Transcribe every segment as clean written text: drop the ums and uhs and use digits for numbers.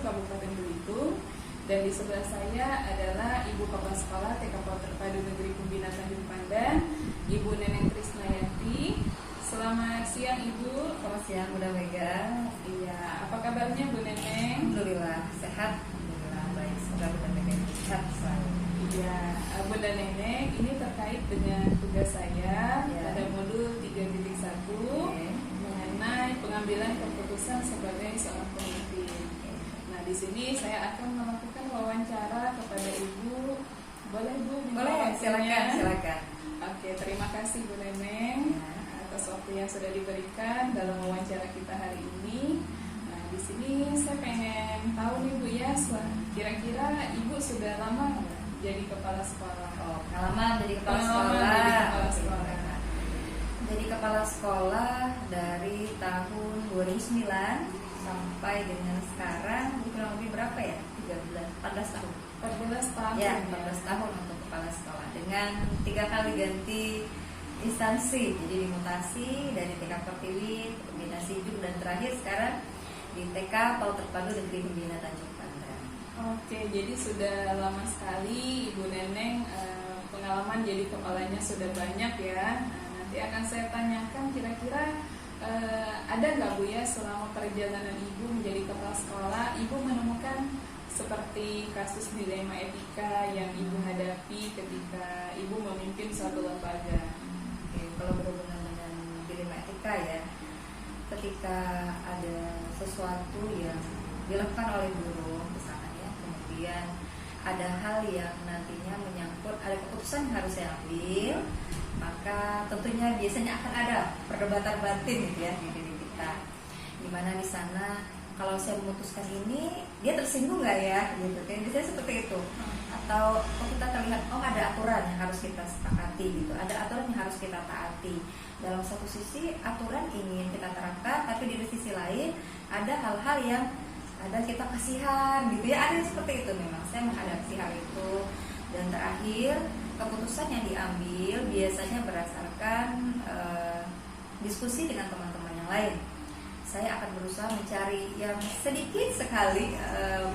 Kabupaten Belitung. Dan di sebelah saya adalah Ibu Kepala Sekolah TK PAUD Terpadu Negeri Pembina Tanjung Pandan, Ibu Neneng Trisnayati. Selamat siang Ibu. Selamat siang Bunda Mega. Iya, apa kabarnya Bu Neneng? Alhamdulillah sehat. Alhamdulillah baik. Semoga Bunda Mega sehat selalu. Iya, Bunda Neneng, ini terkait dengan tugas saya pada modul 3.1 mengenai pengambilan keputusan sebagai seorang pemimpin. Nah, di sini saya akan melakukan wawancara kepada Ibu. Boleh Bu? Boleh, silakan. Oke, terima kasih Bu Neneng atas waktu yang sudah diberikan dalam wawancara kita hari ini. Nah, di sini saya pengen tahu nih Bu ya, kira-kira Ibu sudah lama nggak jadi kepala sekolah? Oh, pengalaman jadi kepala sekolah. Jadi kepala sekolah dari tahun 2009 sampai dengan sekarang kurang lebih berapa ya? 14 tahun. 14 tahun. Ya, 14 tahun untuk kepala sekolah dengan 3 kali ganti instansi. Jadi dimutasi dari TK Pertiwi, Pembina Sijuk, dan terakhir sekarang di TK PAUD Terpadu Negeri Pembina Tanjung Pandan. Oke, jadi sudah lama sekali Ibu Neneng pengalaman jadi kepalanya sudah banyak ya. Nah, nanti akan saya tanyakan kira-kira ada nggak Bu ya selama perjalanan Ibu menjadi kepala sekolah, Ibu menemukan seperti kasus dilema etika yang Ibu hadapi ketika Ibu memimpin suatu lembaga? Oke, kalau berhubungan dengan dilema etika ya, ketika ada sesuatu yang dilakukan oleh guru misalkan ya, kemudian ada hal yang nantinya menyangkut ada keputusan yang harus saya ambil, maka tentunya biasanya akan ada perdebatan batin gitu ya di diri kita, dimana di sana kalau saya memutuskan ini dia tersinggung nggak ya gitu kan, biasanya seperti itu. Atau kita terlihat ada aturan yang harus kita sepakati gitu, ada aturan yang harus kita taati. Dalam satu sisi aturan ingin kita terapkan, tapi di sisi lain ada hal-hal yang ada kita kasihan gitu ya, ada yang seperti itu. Memang saya menghadapi hal itu, dan terakhir keputusan yang diambil biasanya berdasarkan diskusi dengan teman-teman yang lain. Saya akan berusaha mencari yang sedikit sekali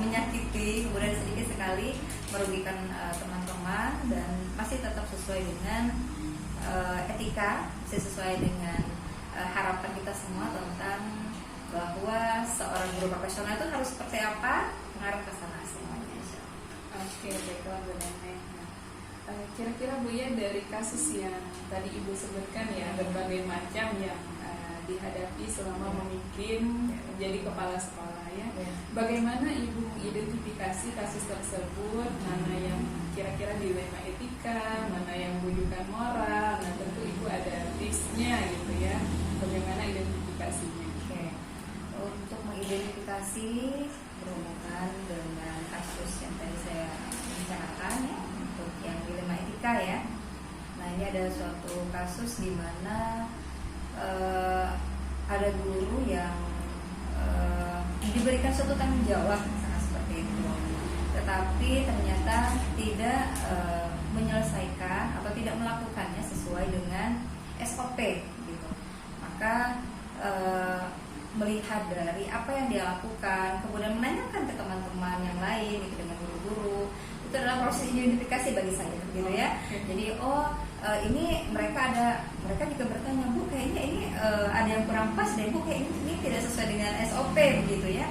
menyakiti, kemudian sedikit sekali merugikan teman-teman, dan masih tetap sesuai dengan etika, masih sesuai dengan harapan kita semua tentang bahwa seorang guru profesional itu harus seperti apa, mengarah ke sana semuanya. Oke, baiklah Bu Neneng. Kira-kira Bu ya, dari kasus yang tadi Ibu sebutkan ya, berbagai macam yang dihadapi selama memimpin menjadi kepala sekolah ya. Bagaimana Ibu identifikasi kasus tersebut, mana yang kira-kira dilema etika, mana yang bujukan moral? Nah, tentu Ibu ada tipsnya gitu ya, bagaimana identifikasinya? Oke. Untuk mengidentifikasi berhubungan dengan kasus yang tadi saya bicarakan ya, untuk yang dilema etika ya. Nah, ini ada suatu kasus di mana ada guru yang diberikan suatu tanggung jawab misalnya seperti itu, tetapi ternyata tidak menyelesaikan atau tidak melakukannya sesuai dengan SOP gitu. Maka melihat dari apa yang dia lakukan, kemudian menanyakan ke teman-teman yang lain gitu, dengan guru-guru, itu adalah proses identifikasi bagi saya gitu ya. Jadi ini mereka juga bertanya, Bu kayaknya ini ada yang kurang pas deh, Bu kayak ini tidak sesuai dengan SOP begitu ya.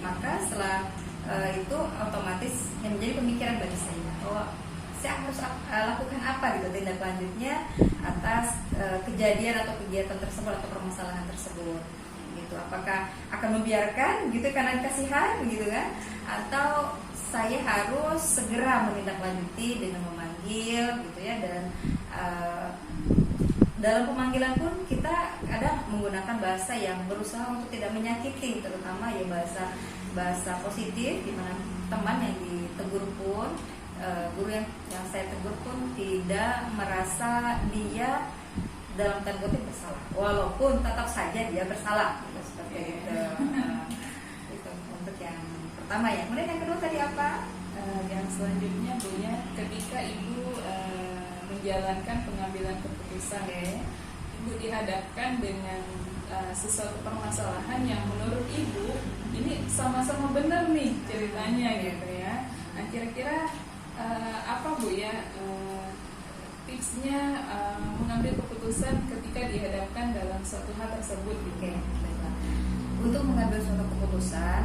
Maka setelah itu otomatis yang menjadi pemikiran bagi saya, saya harus lakukan apa gitu tindak lanjutnya atas kejadian atau kegiatan tersebut atau permasalahan tersebut gitu. Apakah akan membiarkan gitu karena kasihan gitu kan, atau saya harus segera menindaklanjuti dengan memanggil gitu ya. Dan dalam pemanggilan pun kita kadang menggunakan bahasa yang berusaha untuk tidak menyakiti, terutama ya bahasa positif, di mana teman yang ditegur pun guru yang saya tegur pun tidak merasa dia dalam tanda kutip bersalah, walaupun tetap saja dia bersalah gitu, seperti itu. Itu untuk yang pertama ya. Kemudian yang kedua tadi apa? Yang selanjutnya Bu ya, ketika Ibu menjalankan pengambilan keputusan, Ibu dihadapkan dengan sesuatu permasalahan yang menurut ibu ini sama-sama benar nih ceritanya gitu ya. Nah kira-kira apa Bu ya tipsnya mengambil keputusan ketika dihadapkan dalam suatu hal tersebut gitu. Oke, baiklah. Untuk mengambil suatu keputusan,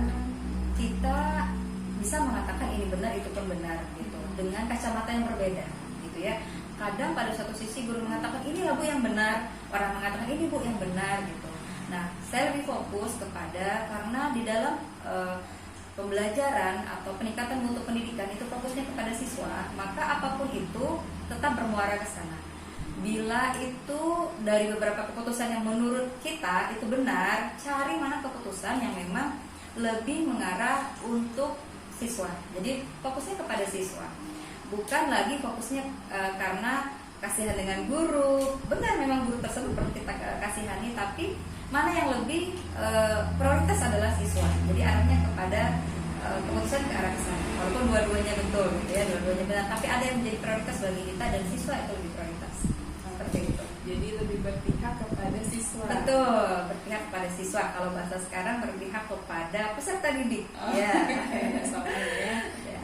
kita bisa mengatakan ini benar, itu pun benar gitu, dengan kacamata yang berbeda gitu ya. Kadang pada satu sisi guru mengatakan inilah Bu yang benar, orang mengatakan ini Bu yang benar gitu. Nah, saya lebih fokus kepada, karena di dalam pembelajaran atau peningkatan mutu pendidikan itu fokusnya kepada siswa, maka apapun itu tetap bermuara ke sana. Bila itu dari beberapa keputusan yang menurut kita itu benar, cari mana keputusan yang memang lebih mengarah untuk siswa. Jadi fokusnya kepada siswa, bukan lagi fokusnya karena kasihan dengan guru. Benar memang guru tersebut perlu kita kasihani, tapi mana yang lebih prioritas adalah siswa. Jadi arahnya kepada keputusan ke arah sana. Walaupun dua-duanya betul gitu ya, dua-duanya benar, tapi ada yang menjadi prioritas bagi kita dan siswa itu lebih prioritas. Seperti itu. Jadi lebih berpihak kepada siswa. Betul, berpihak kepada siswa. Kalau bahasa sekarang berpihak kepada peserta didik. Oh, Ya. Sama ya.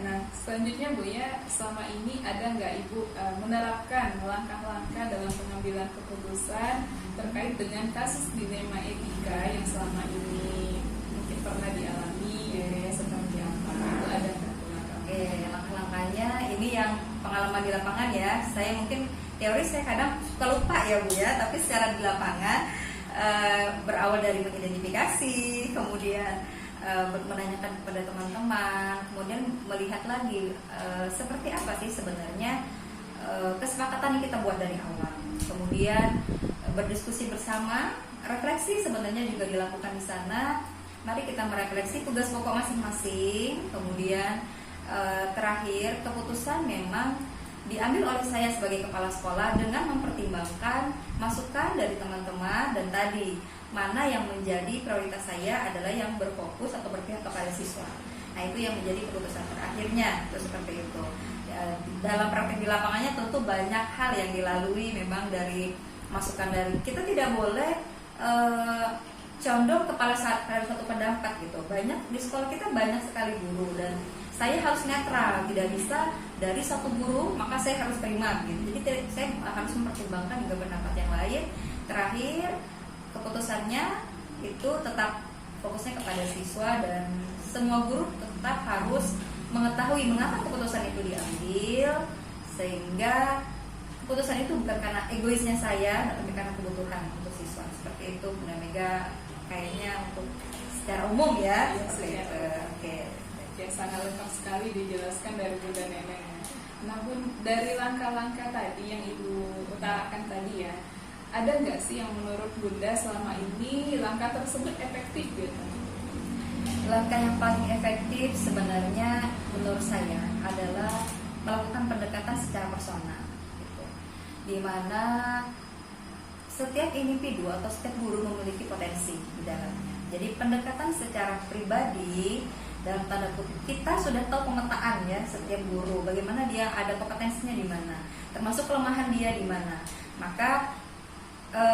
Nah, selanjutnya Bu ya, selama ini ada nggak Ibu menerapkan langkah-langkah dalam pengambilan keputusan terkait dengan kasus dilema etika yang selama ini mungkin pernah dialami ya, seperti apa? Itu ada nggak langkah? Oke, langkah-langkahnya ini yang pengalaman di lapangan ya. Saya mungkin teori saya kadang suka lupa ya Bu ya, tapi secara di lapangan berawal dari mengidentifikasi, kemudian menanyakan kepada teman-teman, kemudian melihat lagi seperti apa sih sebenarnya kesepakatan yang kita buat dari awal, kemudian berdiskusi bersama, refleksi sebenarnya juga dilakukan di sana. Mari kita merefleksi tugas pokok masing-masing, kemudian terakhir keputusan memang diambil oleh saya sebagai kepala sekolah dengan mempertimbangkan masukan dari teman-teman, dan tadi mana yang menjadi prioritas saya adalah yang berfokus atau berpihak kepada siswa. Nah itu yang menjadi keputusan terakhirnya, itu seperti itu. Ya, dalam praktek di lapangannya tentu banyak hal yang dilalui memang dari masukan dari kita. Tidak boleh condong kepada satu pendapat gitu. Banyak di sekolah kita banyak sekali guru, dan saya harus netral, tidak bisa dari satu guru maka saya harus terima gitu. Jadi saya harus mempertimbangkan juga pendapat yang lain. Terakhir keputusannya itu tetap fokusnya kepada siswa, dan semua guru tetap harus mengetahui mengapa keputusan itu diambil, sehingga keputusan itu bukan karena egoisnya saya, tapi karena kebutuhan untuk siswa. Seperti itu Bunda Mega, kayaknya untuk secara umum ya. Seperti itu. Oke. Ya, sangat lengkap sekali dijelaskan dari Bunda Neneng. Namun dari langkah-langkah tadi yang Ibu utarakan tadi ya, ada nggak sih yang menurut Bunda selama ini langkah tersebut efektif gitu? Langkah yang paling efektif sebenarnya menurut saya adalah melakukan pendekatan secara personal, gitu. Di mana setiap individu atau setiap guru memiliki potensi di dalamnya. Jadi pendekatan secara pribadi, dalam tanda kutip, kita sudah tahu pemetaan ya setiap guru, bagaimana dia ada kompetensinya di mana, termasuk kelemahan dia di mana. Maka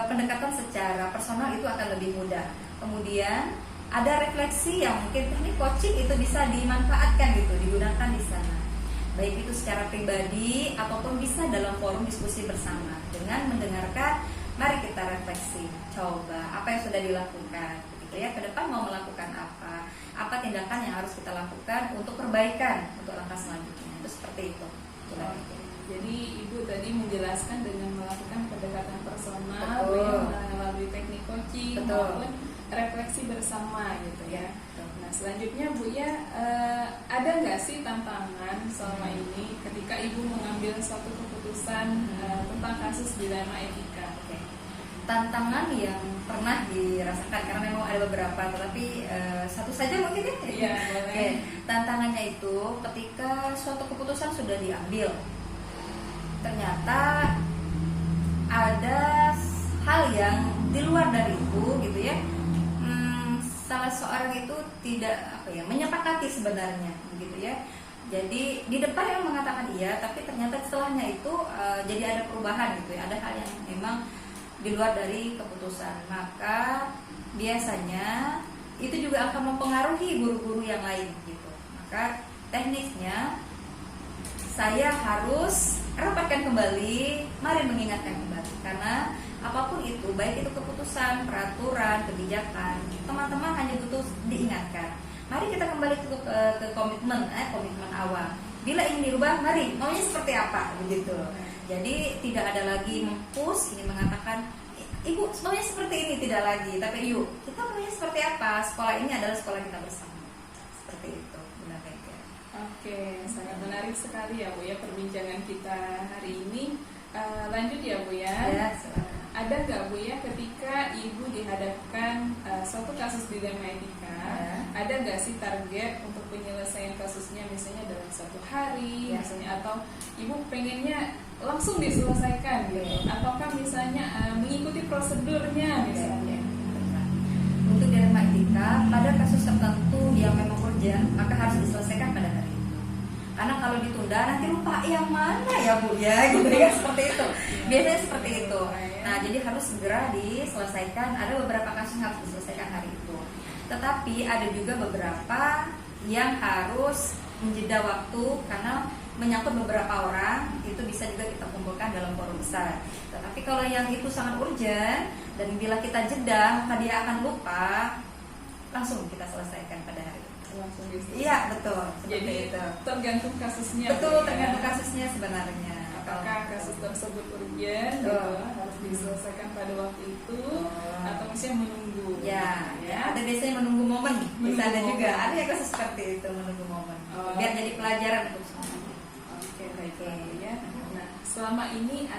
pendekatan secara personal itu akan lebih mudah. Kemudian ada refleksi yang mungkin teknik coaching itu bisa dimanfaatkan gitu, digunakan di sana. Baik itu secara pribadi ataupun bisa dalam forum diskusi bersama dengan mendengarkan. Mari kita refleksi, coba apa yang sudah dilakukan, gitu ya. Ke depan mau melakukan apa tindakan yang harus kita lakukan untuk perbaikan untuk langkah selanjutnya. Itu seperti itu. Jadi Ibu tadi menjelaskan dengan melakukan pendekatan personal, melalui teknik coaching maupun refleksi bersama gitu ya. Nah selanjutnya Bu ya, ada nggak sih tantangan selama ini ketika Ibu mengambil suatu keputusan tentang kasus dilema etika? Tantangan yang pernah dirasakan, karena memang ada beberapa, tetapi satu saja mungkin ya. Iya, boleh. Tantangannya itu ketika suatu keputusan sudah diambil, ternyata ada hal yang di luar dari itu gitu ya. Salah seorang itu tidak menyepakati sebenarnya gitu ya. Jadi di depan yang mengatakan iya, tapi ternyata setelahnya itu jadi ada perubahan gitu ya. Ada hal yang memang di luar dari keputusan, maka biasanya itu juga akan mempengaruhi guru-guru yang lain gitu. Maka teknisnya saya harus rapatkan kembali, mari mengingatkan kembali, karena apapun itu, baik itu keputusan, peraturan, kebijakan, teman-teman hanya butuh diingatkan. Mari kita kembali ke komitmen awal. Bila ingin dirubah, mari maunya seperti apa, begitu. Jadi tidak ada lagi mempush, ini mengatakan ibu maunya seperti ini, tidak lagi. Tapi yuk kita maunya seperti apa? Sekolah ini adalah sekolah kita bersama. Seperti itu, benar ya. Oke, sangat menarik sekali ya Bu ya perbincangan kita hari ini. Lanjut ya Bu ya. Ya, ada nggak Bu ya ketika ibu dihadapkan suatu kasus dilema etika, ada nggak sih target untuk penyelesaian kasusnya, misalnya dalam 1 hari, misalnya, atau ibu pengennya langsung diselesaikan gitu, ataukah misalnya mengikuti prosedurnya misalnya? Untuk dilema etika pada kasus tertentu yang memang urgent, maka harus diselesaikan pada hari itu. Karena kalau ditunda nanti lupa yang mana ya Bu ya, gitu ya, seperti itu. Biasanya seperti itu. Nah, jadi harus segera diselesaikan. Ada beberapa kasus yang harus diselesaikan hari itu. Tetapi ada juga beberapa yang harus menjeda waktu karena menyangkut beberapa orang, itu bisa juga kita kumpulkan dalam forum besar. Tetapi kalau yang itu sangat urgent dan bila kita jeda maka dia akan lupa, langsung kita selesaikan pada hari itu. Langsung diselesaikan. Iya, betul. Jadi itu tergantung kasusnya. Betul, tergantung kasusnya sebenarnya. Apakah kasus tersebut urgent gitu, harus diselesaikan pada waktu itu, atau misalnya menunggu? Ya, ada biasanya menunggu momen. Bisa ada juga, ada yang kasus seperti itu, menunggu momen. Biar jadi pelajaran untuk semua. Oke, baik Bu ya. Nah, selama ini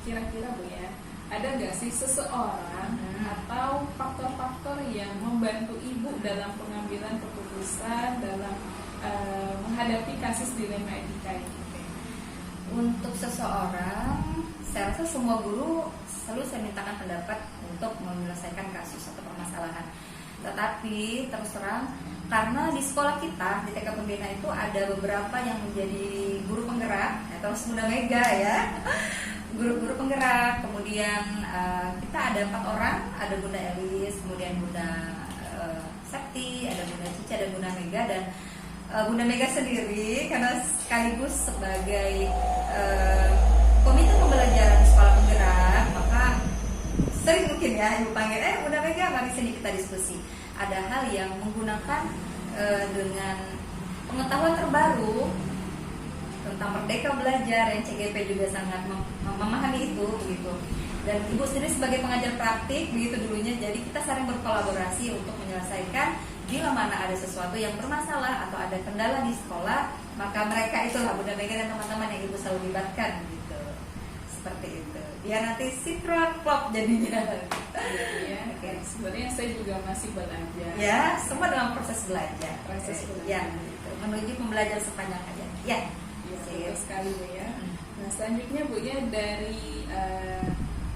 kira-kira Bu ya, ada nggak sih seseorang atau faktor-faktor yang membantu ibu dalam pengambilan keputusan dalam menghadapi kasus dilema etika ini? Untuk seseorang, saya rasa semua guru selalu saya mintakan pendapat untuk menyelesaikan kasus atau permasalahan. Tetapi terus terang, karena di sekolah kita di TK Pembina itu ada beberapa yang menjadi guru penggerak atau Bunda Mega ya, guru-guru penggerak. Kemudian kita ada 4 orang, ada Bunda Elis, kemudian Bunda Sakti, ada Bunda Cica, ada Bunda Mega, dan Bunda Mega sendiri karena sekaligus sebagai komite pembelajaran sekolah penggerak, maka sering mungkin ya ibu panggil, Bunda Mega mari sini kita diskusi. Ada hal yang menggunakan dengan pengetahuan terbaru tentang Merdeka Belajar, yang CGP juga sangat memahami itu begitu. Dan ibu sendiri sebagai pengajar praktik begitu dulunya, jadi kita sering berkolaborasi untuk menyelesaikan bila mana ada sesuatu yang bermasalah atau ada kendala di sekolah, maka mereka itulah Bunda Mega dan teman-teman yang ibu selalu libatkan gitu. Seperti itu. Biar nanti sinkron klop jadinya. Ya, okay. Sebenarnya saya juga masih belajar. Ya, semua dalam proses belajar. Proses belajar. Ya, gitu. Menuju pembelajar sepanjang aja. Ya. Betul sekali Bu ya. Nah, selanjutnya Bu ya, dari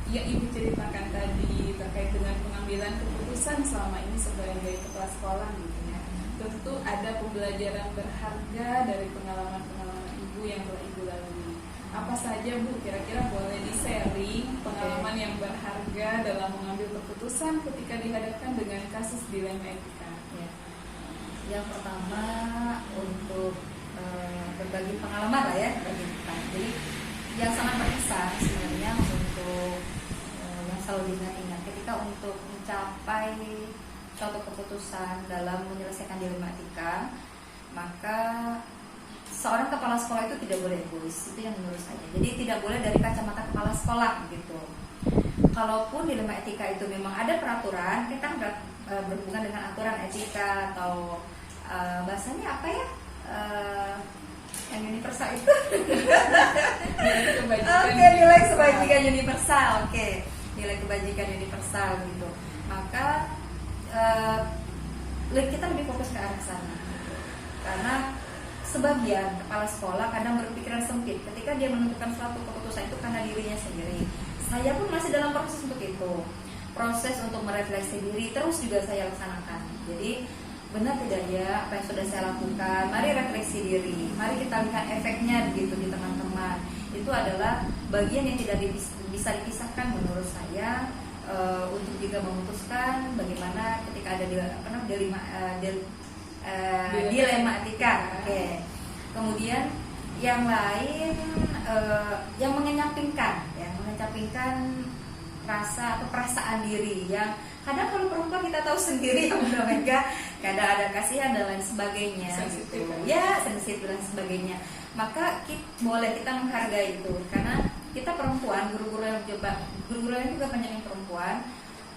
yang ibu ceritakan tadi terkait dengan pengambilan keputusan selama ini sebagai kepala sekolah gitu ya, tentu ada pembelajaran berharga dari pengalaman-pengalaman ibu yang telah ibu lalui. Apa saja Bu, kira-kira boleh di-sharing pengalaman yang berharga dalam mengambil keputusan ketika dihadapkan dengan kasus dilema etika? Ya. Yang pertama untuk berbagi pengalaman lah ya bagi kita. Jadi yang sangat berkesan sebenarnya untuk yang selalu diingat-ingat ketika untuk mencapai suatu keputusan dalam menyelesaikan dilema etika, maka seorang kepala sekolah itu tidak boleh egois. Itu yang menurut saya. Jadi tidak boleh dari kacamata kepala sekolah gitu. Kalaupun dilema etika itu memang ada peraturan, kita berhubungan dengan aturan etika atau bahasanya apa ya? Yang universal itu. Nilai kebajikan universal. Nilai kebajikan universal gitu. Maka kita lebih fokus ke arah sana. Karena sebagian kepala sekolah kadang berpikiran sempit ketika dia menentukan suatu keputusan itu karena dirinya sendiri. Saya pun masih dalam proses untuk itu. Proses untuk merefleksi diri terus juga saya laksanakan. Jadi benar tidak ya apa yang sudah saya lakukan, mari refleksi diri, mari kita lihat efeknya begitu di teman-teman. Itu adalah bagian yang tidak bisa dipisahkan menurut saya, untuk juga memutuskan bagaimana ketika ada dilema etika. Oke. Kemudian yang lain, yang mengenyampingkan rasa atau perasaan diri yang kadang kalau perempuan kita tahu sendiri ya Bunda Mega, kadang ada kasihan dan lain sebagainya, sensitif sensitif dan sebagainya. Maka boleh kita menghargai itu, karena kita perempuan, guru-guru yang juga banyak yang perempuan,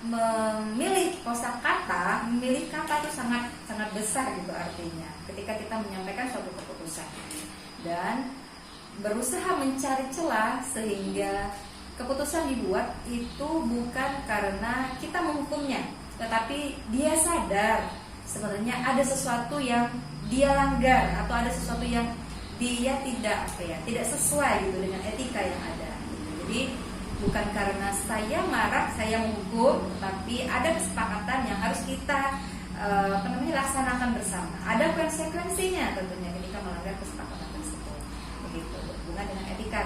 memilih kosakata, memilih kata itu sangat sangat besar gitu artinya ketika kita menyampaikan suatu keputusan, dan berusaha mencari celah sehingga keputusan dibuat itu bukan karena kita menghukumnya, tetapi dia sadar sebenarnya ada sesuatu yang dia langgar atau ada sesuatu yang dia tidak sesuai gitu dengan etika yang ada. Jadi bukan karena saya marah, saya menghukum, tapi ada kesepakatan yang harus kita laksanakan bersama. Ada konsekuensinya tentunya ketika melanggar kesepakatan tersebut. Begitu, berhubungan dengan etika.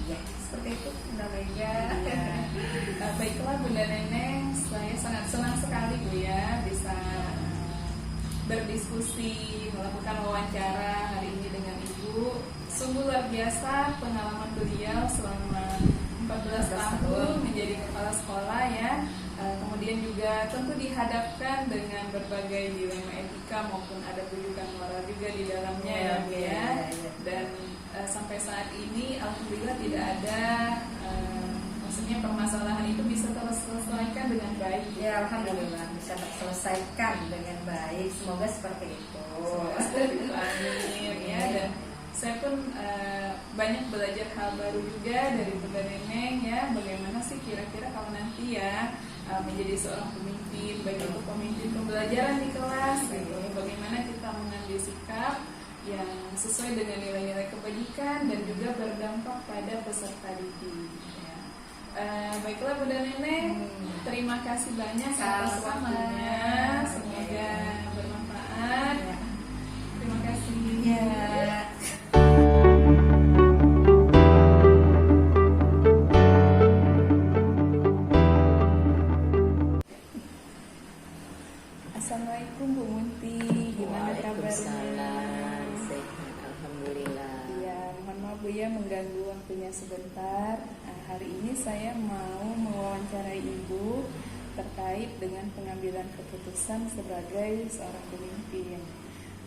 Ya, seperti itu Bunda Mega. Baiklah Bunda Neneng, saya sangat senang sekali Bu ya bisa berdiskusi, melakukan wawancara hari ini dengan Ibu. Sungguh luar biasa pengalaman beliau selama 14 tahun menjadi kepala sekolah ya. Kemudian juga tentu dihadapkan dengan berbagai dilema etika maupun ada bujukan moral juga di dalamnya ya Bu ya. Dan sampai saat ini alhamdulillah tidak ada maksudnya permasalahan itu bisa terselesaikan dengan baik. Ya alhamdulillah bisa terselesaikan dengan baik. Semoga seperti itu. Amin ya. Dan saya pun banyak belajar hal baru juga dari Bunda Neneng ya. Bagaimana sih kira-kira kalau nanti ya menjadi seorang pemimpin, baik itu pemimpin pembelajaran di kelas gitu. Bagaimana kita mengambil sikap yang sesuai dengan nilai-nilai kebajikan dan juga berdampak pada peserta didik. Ya. Baiklah Bunda Neneng, terima kasih banyak atas waktunya. Semoga bermanfaat. Terima kasih. Ya. Assalamualaikum Bu Munti, gimana kabarnya? Mohon maaf Bu ya mengganggu waktunya sebentar. Hari ini saya mau mewawancarai Ibu terkait dengan pengambilan keputusan sebagai seorang pemimpin.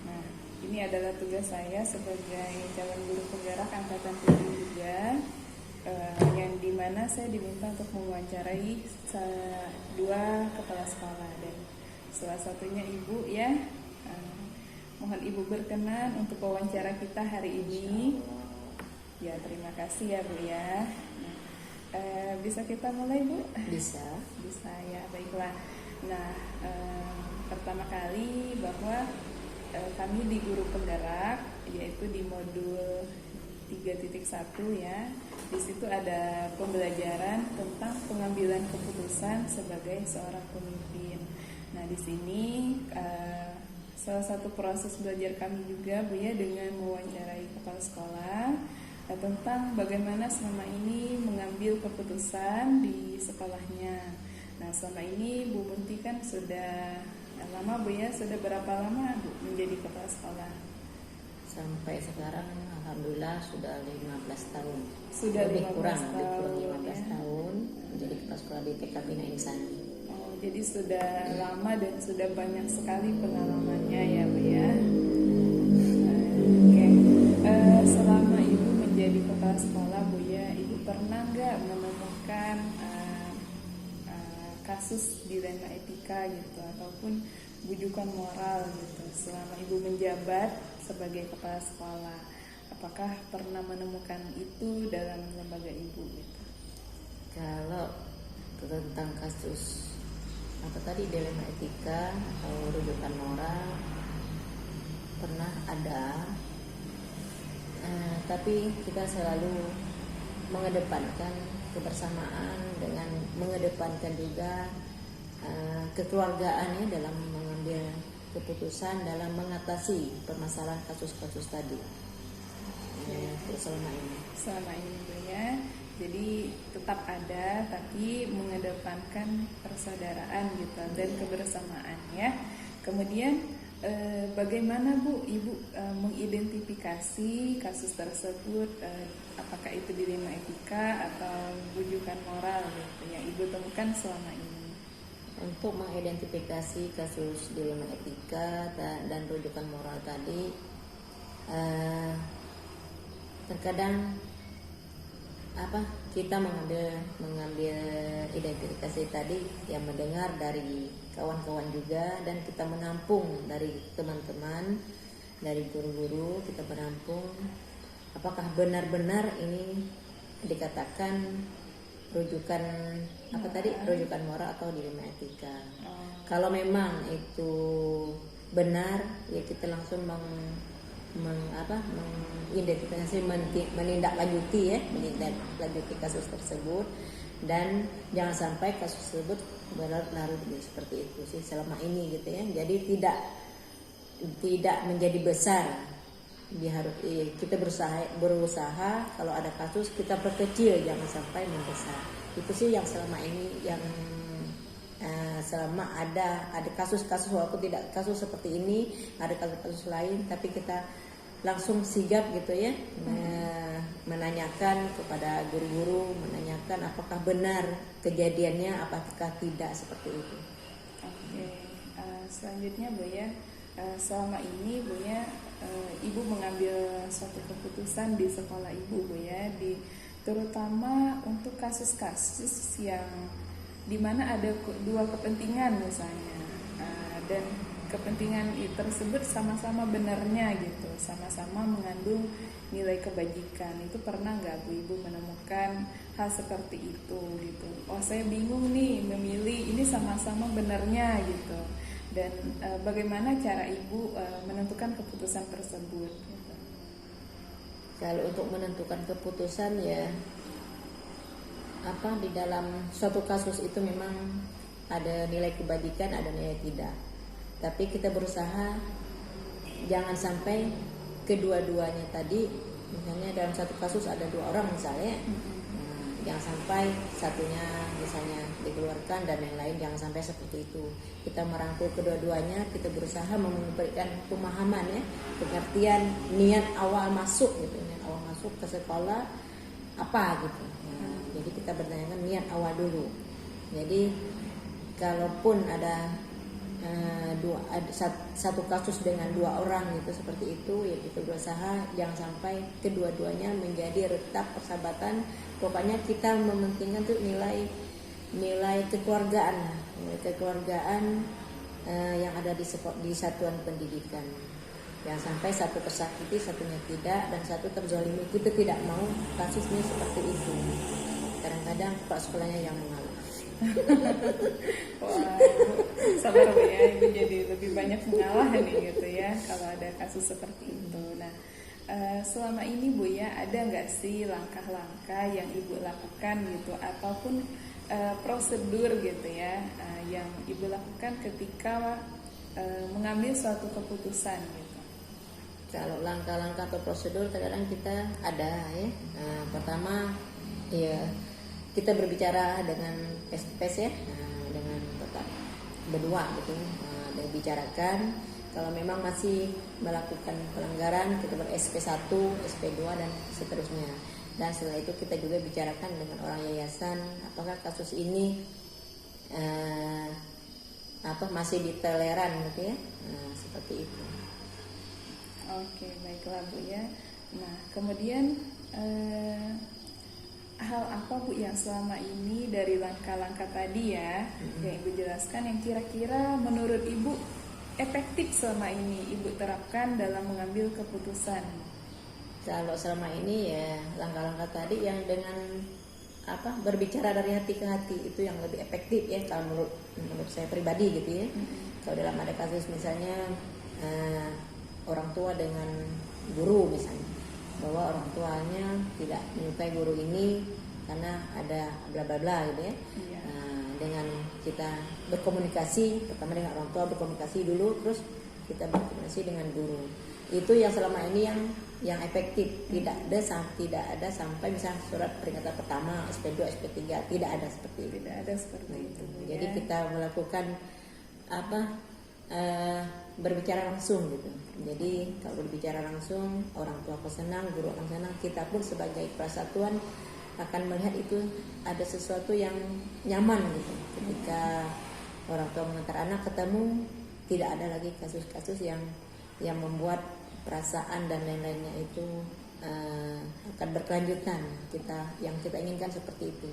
Nah, ini adalah tugas saya sebagai calon guru penggerak angkatan 7 juga, yang dimana saya diminta untuk mewawancarai 2 kepala sekolah dan salah satunya Ibu ya. Mohon Ibu berkenan untuk wawancara kita hari ini. Ya, terima kasih ya Bu ya. Bisa kita mulai Bu? Bisa Ya, baiklah. Nah, pertama kali bahwa kami di Guru Penggerak, yaitu di modul 3.1 ya. Di situ ada pembelajaran tentang pengambilan keputusan sebagai seorang pemimpin. Nah, di sini salah satu proses belajar kami juga Bu ya dengan mewawancarai kepala sekolah tentang bagaimana selama ini mengambil keputusan di sekolahnya. Nah, selama ini Bu Munti kan sudah lama Bu ya, sudah berapa lama Bu menjadi kepala sekolah? Sampai sekarang alhamdulillah sudah 15 tahun. Sudah lebih 15 kurang tahun, 15 ya. tahun menjadi kepala sekolah di TK Bina Insani. Jadi sudah lama dan sudah banyak sekali pengalamannya ya Bu ya. Oke. Selama Ibu menjadi kepala sekolah Bu ya, Ibu pernah nggak menemukan kasus dilema etika gitu ataupun bujukan moral gitu selama Ibu menjabat sebagai kepala sekolah? Apakah pernah menemukan itu dalam lembaga Ibu gitu? Kalau tentang kasus apa tadi dilema etika atau rujukan moral pernah ada, tapi kita selalu mengedepankan kebersamaan dengan mengedepankan juga kekeluargaannya dalam mengambil keputusan dalam mengatasi permasalahan kasus-kasus tadi. Selama ini Bu ya. Jadi tetap ada tapi mengedepankan persaudaraan gitu dan kebersamaan ya. Kemudian bagaimana Bu Ibu mengidentifikasi kasus tersebut, apakah itu dilema etika atau rujukan moral gitu yang Ibu temukan selama ini? Untuk mengidentifikasi kasus dilema etika dan rujukan moral tadi, terkadang kita mengambil identifikasi tadi yang mendengar dari kawan-kawan juga, dan kita menampung dari teman-teman, dari guru-guru, kita menampung apakah benar-benar ini dikatakan rujukan rujukan moral atau dilema etika. Kalau memang itu benar, ya kita langsung mengidentifikasi, menindaklanjuti kasus tersebut, dan jangan sampai kasus tersebut berlarut-larut seperti itu sih selama ini gitu ya. Jadi tidak menjadi besar. Kita berusaha kalau ada kasus kita perkecil, jangan sampai membesar. Itu sih yang selama ini yang selama ada kasus-kasus, walaupun tidak kasus seperti ini, ada kasus-kasus lain, tapi kita langsung sigap gitu ya, menanyakan kepada guru-guru, menanyakan apakah benar kejadiannya, apakah tidak, seperti itu. Oke, selanjutnya Bu ya, selama ini Bu ya, Ibu mengambil suatu keputusan di sekolah Ibu Bu ya, terutama untuk kasus-kasus yang dimana ada dua kepentingan misalnya, dan kepentingan tersebut sama-sama benarnya gitu, sama-sama mengandung nilai kebajikan. Itu pernah nggak Bu Ibu menemukan hal seperti itu gitu? Oh, saya bingung nih memilih, ini sama-sama benarnya gitu. Dan bagaimana cara Ibu menentukan keputusan tersebut gitu? Kalau untuk menentukan keputusan ya, di dalam suatu kasus itu memang ada nilai kebajikan, ada nilai tidak. Tapi kita berusaha jangan sampai kedua-duanya tadi, misalnya dalam satu kasus ada 2 orang misalnya, jangan sampai satunya misalnya dikeluarkan dan yang lain jangan sampai seperti itu. Kita merangkul kedua-duanya, kita berusaha memberikan pemahaman ya, pengertian niat awal masuk gitu, niat awal masuk ke sekolah apa gitu. Jadi kita bertanyakan niat awal dulu. Jadi kalaupun ada satu kasus dengan 2 orang gitu, seperti itu ya, kita berusaha jangan sampai kedua-duanya menjadi retak persahabatan. Pokoknya kita mementingkan tuh nilai kekeluargaan, yang ada di satuan pendidikan. Jangan sampai satu tersakiti, satunya tidak, dan satu terzalimi. Kita tidak mau kasusnya seperti itu. Kadang-kadang kepala sekolahnya yang mengalah. Wah, sabar Bu ya, Ibu jadi lebih banyak mengalah nih gitu ya kalau ada kasus seperti itu. Nah, selama ini Bu ya, ada nggak sih langkah-langkah yang Ibu lakukan gitu, ataupun prosedur gitu ya, yang Ibu lakukan ketika mengambil suatu keputusan gitu? Kalau langkah-langkah atau prosedur kadang kita ada ya. Pertama ya, kita berbicara dengan face ya, dengan tetap berdua gitu, dan bicarakan. Kalau memang masih melakukan pelanggaran, kita ber-SP1, SP2 dan seterusnya. Dan setelah itu kita juga bicarakan dengan orang yayasan, apakah kasus ini masih ditoleran gitu ya, seperti itu. Oke, baiklah Bu ya. Nah, kemudian hal apa Bu yang selama ini dari langkah-langkah tadi ya, yang Ibu jelaskan, yang kira-kira menurut Ibu efektif selama ini Ibu terapkan dalam mengambil keputusan? Kalau selama ini ya langkah-langkah tadi yang dengan berbicara dari hati ke hati, itu yang lebih efektif ya, kalau menurut saya pribadi gitu ya. Kalau dalam ada kasus misalnya orang tua dengan guru misalnya, bahwa orang tuanya tidak menyukai guru ini karena ada bla bla bla gitu ya. Dengan kita berkomunikasi, pertama dengan orang tua berkomunikasi dulu, terus kita berkomunikasi dengan guru. Itu yang selama ini yang efektif. Tidak ada sampai misalnya surat peringatan pertama, SP2, SP3 tidak ada seperti itu. Tidak ada seperti itu, Bu, Jadi ya. kita melakukan berbicara langsung gitu. Jadi kalau berbicara langsung, orang tua akan senang, guru akan senang, kita pun sebagai persatuan akan melihat itu ada sesuatu yang nyaman gitu. Ketika orang tua mengantar anak ketemu, tidak ada lagi kasus-kasus yang membuat perasaan dan lain-lainnya itu akan berkelanjutan. Yang kita inginkan seperti itu.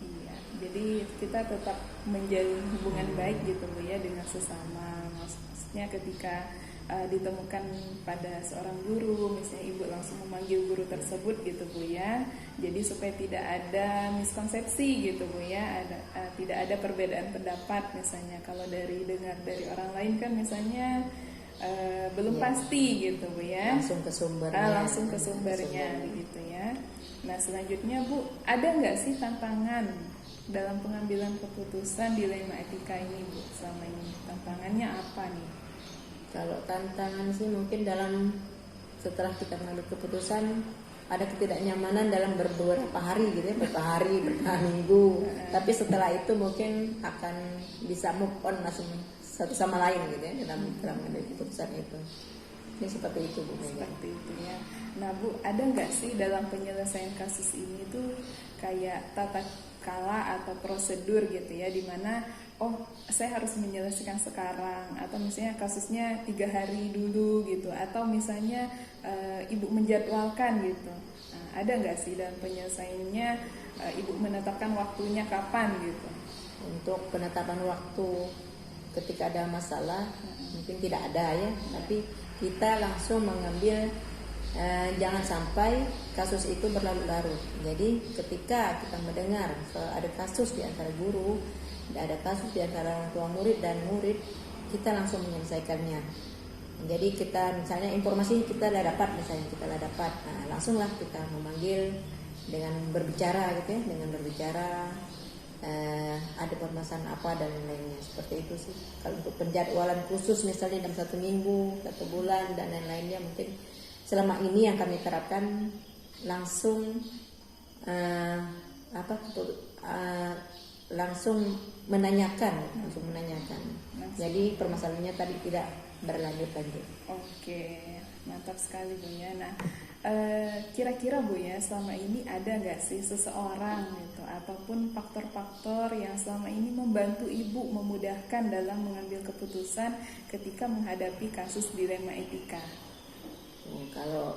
Iya, jadi kita tetap menjalin hubungan baik gitu, Bu, ya, dengan sesama. Maksudnya ketika ditemukan pada seorang guru, misalnya ibu langsung memanggil guru tersebut gitu, Bu, ya. Jadi supaya tidak ada miskonsepsi gitu, Bu, ya. Tidak ada perbedaan pendapat misalnya. Kalau dengar dari orang lain kan misalnya belum pasti gitu, Bu, ya. Langsung ke sumbernya. Langsung ke sumbernya gitu ya. Nah, selanjutnya, Bu, ada nggak sih tantangan dalam pengambilan keputusan dilema etika ini, Bu, selama ini? Tantangannya apa nih? Kalau tantangan sih mungkin setelah kita mengambil keputusan ada ketidaknyamanan dalam beberapa hari gitu ya, beberapa hari, beberapa minggu. Tapi setelah itu mungkin akan bisa move on langsung satu sama lain gitu ya dalam mengambil keputusan itu. Ini seperti itu, Bu Mega. Seperti itu ya. Nah, Bu, ada nggak sih dalam penyelesaian kasus ini tuh kayak tata kala atau prosedur gitu ya, dimana saya harus menyelesaikan sekarang, atau misalnya kasusnya 3 hari dulu gitu, atau misalnya ibu menjadwalkan gitu. Nah, ada nggak sih dalam penyelesaiannya ibu menetapkan waktunya kapan gitu? Untuk penetapan waktu ketika ada masalah mungkin tidak ada ya, tapi kita langsung mengambil jangan sampai kasus itu berlarut-larut. Jadi ketika kita mendengar ada kasus di antara guru, ada kasus di antara orang tua murid dan murid, kita langsung menyelesaikannya. Jadi kita misalnya informasi kita sudah dapat, nah, langsunglah kita memanggil dengan berbicara gitu ya, ada permasalahan apa dan lainnya, seperti itu sih. Kalau untuk penjadwalan khusus misalnya dalam 1 minggu, 1 bulan dan lain-lainnya, mungkin selama ini yang kami terapkan langsung langsung menanyakan. Jadi permasalahannya tadi tidak berlanjut. Oke, mantap sekali, Bu, ya. Nah, kira-kira, Bu, ya, selama ini ada nggak sih seseorang gitu ataupun faktor-faktor yang selama ini membantu Ibu memudahkan dalam mengambil keputusan ketika menghadapi kasus dilema etika? Kalau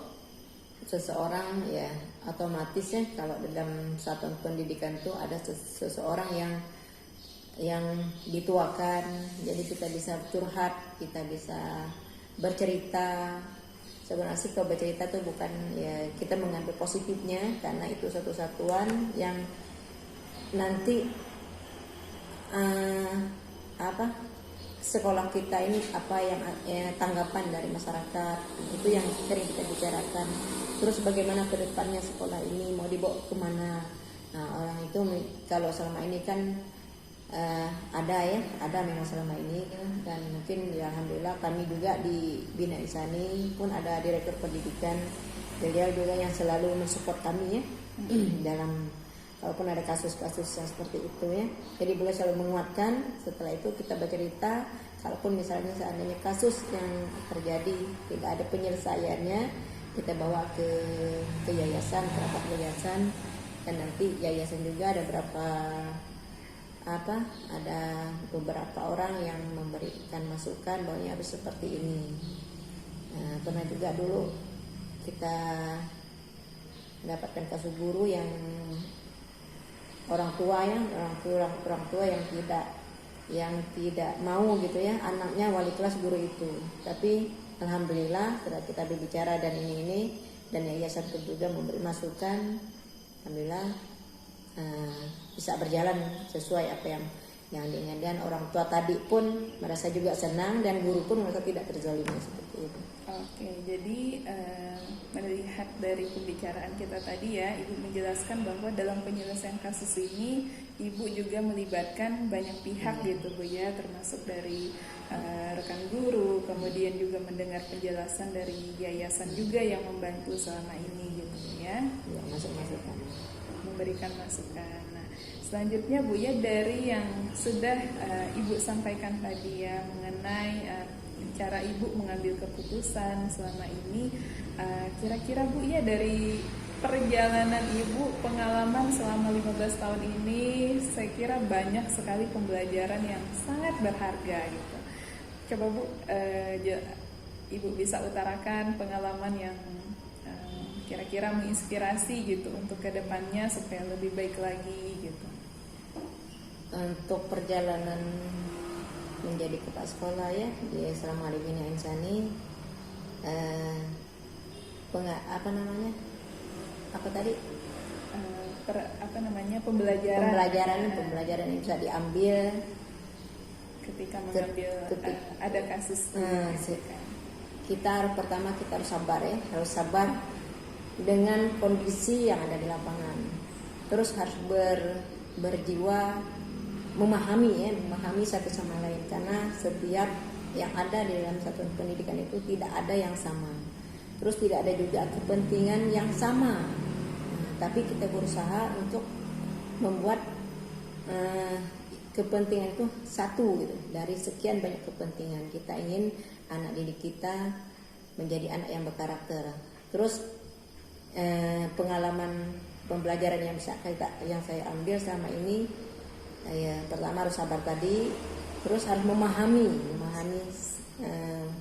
seseorang ya otomatis ya, kalau dalam satuan pendidikan itu ada seseorang yang dituakan, jadi kita bisa curhat, kita bisa bercerita. Sebenarnya sih kalau bercerita tuh bukan ya kita mengambil positifnya, karena itu satu satuan yang nanti sekolah kita ini apa yang tanggapan dari masyarakat, itu yang sering kita bicarakan. Terus bagaimana ke depannya sekolah ini mau dibawa kemana. Nah, orang itu kalau selama ini kan ada memang selama ini kan, dan mungkin ya alhamdulillah kami juga di Bina Ihsani pun ada direktur pendidikan, beliau juga yang selalu mensupport kami ya dalam kalaupun ada kasus-kasus yang seperti itu ya. Jadi beliau selalu menguatkan. Setelah itu kita bercerita, kalaupun misalnya seandainya kasus yang terjadi tidak ada penyelesaiannya, kita bawa ke yayasan, ke rapat yayasan, dan nanti yayasan juga ada beberapa orang yang memberikan masukan bahwa harus seperti ini. Nah, pernah juga dulu kita mendapatkan kasus guru yang orang tua yang tidak mau gitu ya anaknya wali kelas guru itu. Tapi alhamdulillah setelah kita berbicara dan ini dan yayasan pun juga memberi masukan, alhamdulillah bisa berjalan sesuai apa yang diinginkan. Orang tua tadi pun merasa juga senang dan guru pun merasa tidak terzalimi seperti itu. Oke, jadi melihat dari pembicaraan kita tadi ya, Ibu menjelaskan bahwa dalam penyelesaian kasus ini Ibu juga melibatkan banyak pihak gitu, Bu, ya, termasuk dari rekan guru, kemudian juga mendengar penjelasan dari yayasan juga yang membantu selama ini gitu ya. Ya, masuk-masukan. Memberikan masukan. Nah, selanjutnya Bu ya, dari yang sudah Ibu sampaikan tadi ya mengenai cara Ibu mengambil keputusan selama ini, kira-kira Bu ya, dari perjalanan Ibu, pengalaman selama 15 tahun ini, saya kira banyak sekali pembelajaran yang sangat berharga gitu. Coba Bu, Ibu bisa utarakan pengalaman yang kira-kira menginspirasi gitu untuk kedepannya supaya lebih baik lagi gitu. Untuk perjalanan menjadi kepala sekolah ya di Asrama Alibina Insani, pembelajaran yang bisa diambil ketika mengambil ada kasus kita harus sabar ya, harus sabar dengan kondisi yang ada di lapangan, terus harus berjiwa memahami satu sama lain, karena setiap yang ada di dalam satuan pendidikan itu tidak ada yang sama, terus tidak ada juga kepentingan yang sama. Tapi kita berusaha untuk membuat kepentingan itu satu gitu. Dari sekian banyak kepentingan, kita ingin anak didik kita menjadi anak yang berkarakter. Terus pengalaman pembelajaran yang saya ambil selama ini, pertama harus sabar tadi, terus harus memahami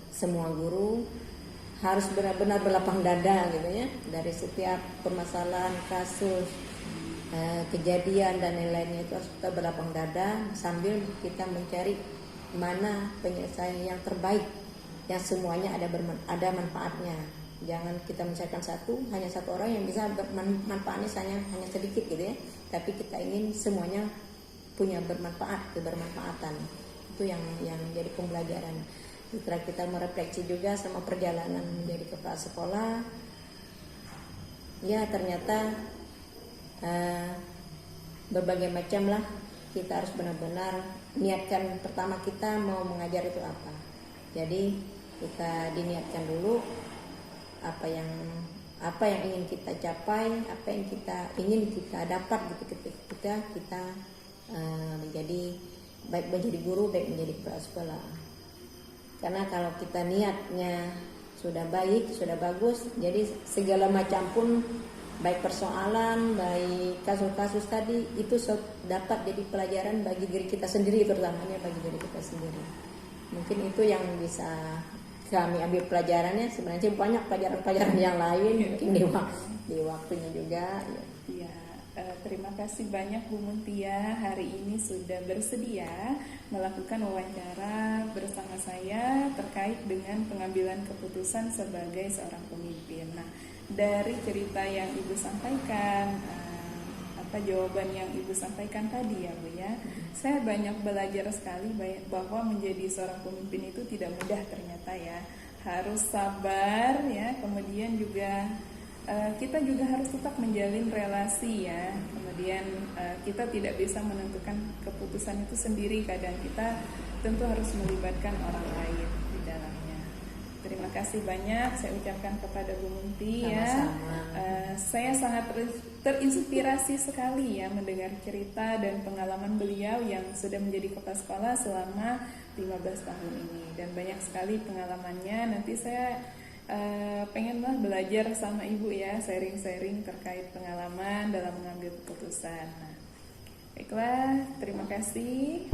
semua guru, harus benar-benar berlapang dada gitu ya, dari setiap permasalahan, kasus, kejadian dan lain-lainnya itu harus kita berlapang dada sambil kita mencari mana penyelesaian yang terbaik, yang semuanya ada manfaatnya. Jangan kita menyelesaikan hanya satu orang yang bisa manfaatnya hanya sedikit gitu ya, tapi kita ingin semuanya punya kebermanfaatan. Itu yang jadi pembelajaran. Setelah kita merefleksi juga sama perjalanan menjadi kepala sekolah, ya ternyata berbagai macam lah, kita harus benar-benar niatkan. Pertama kita mau mengajar itu apa, jadi kita diniatkan dulu apa yang ingin kita capai, apa yang kita ingin kita dapat gitu ketika kita menjadi guru, baik menjadi kepala sekolah. Karena kalau kita niatnya sudah baik, sudah bagus, jadi segala macam pun, baik persoalan, baik kasus-kasus tadi, itu dapat jadi pelajaran bagi diri kita sendiri, terutamanya bagi diri kita sendiri. Mungkin itu yang bisa kami ambil pelajarannya. Sebenarnya banyak pelajaran-pelajaran yang lain, mungkin di waktunya juga. Ya. Terima kasih banyak Bu Muntia, hari ini sudah bersedia melakukan wawancara bersama saya terkait dengan pengambilan keputusan sebagai seorang pemimpin. Nah, dari cerita yang Ibu sampaikan, jawaban yang Ibu sampaikan tadi ya Bu ya, saya banyak belajar sekali bahwa menjadi seorang pemimpin itu tidak mudah ternyata ya, harus sabar ya, kemudian juga kita juga harus tetap menjalin relasi ya, kemudian kita tidak bisa menentukan keputusan itu sendiri, kadang kita tentu harus melibatkan orang lain di dalamnya. Terima kasih banyak saya ucapkan kepada Bu Munti ya. Saya sangat terinspirasi sekali ya mendengar cerita dan pengalaman beliau yang sudah menjadi kepala sekolah selama 15 tahun ini, dan banyak sekali pengalamannya. Nanti saya pengenlah belajar sama Ibu ya, sharing-sharing terkait pengalaman dalam mengambil keputusan. Nah, baiklah, terima kasih.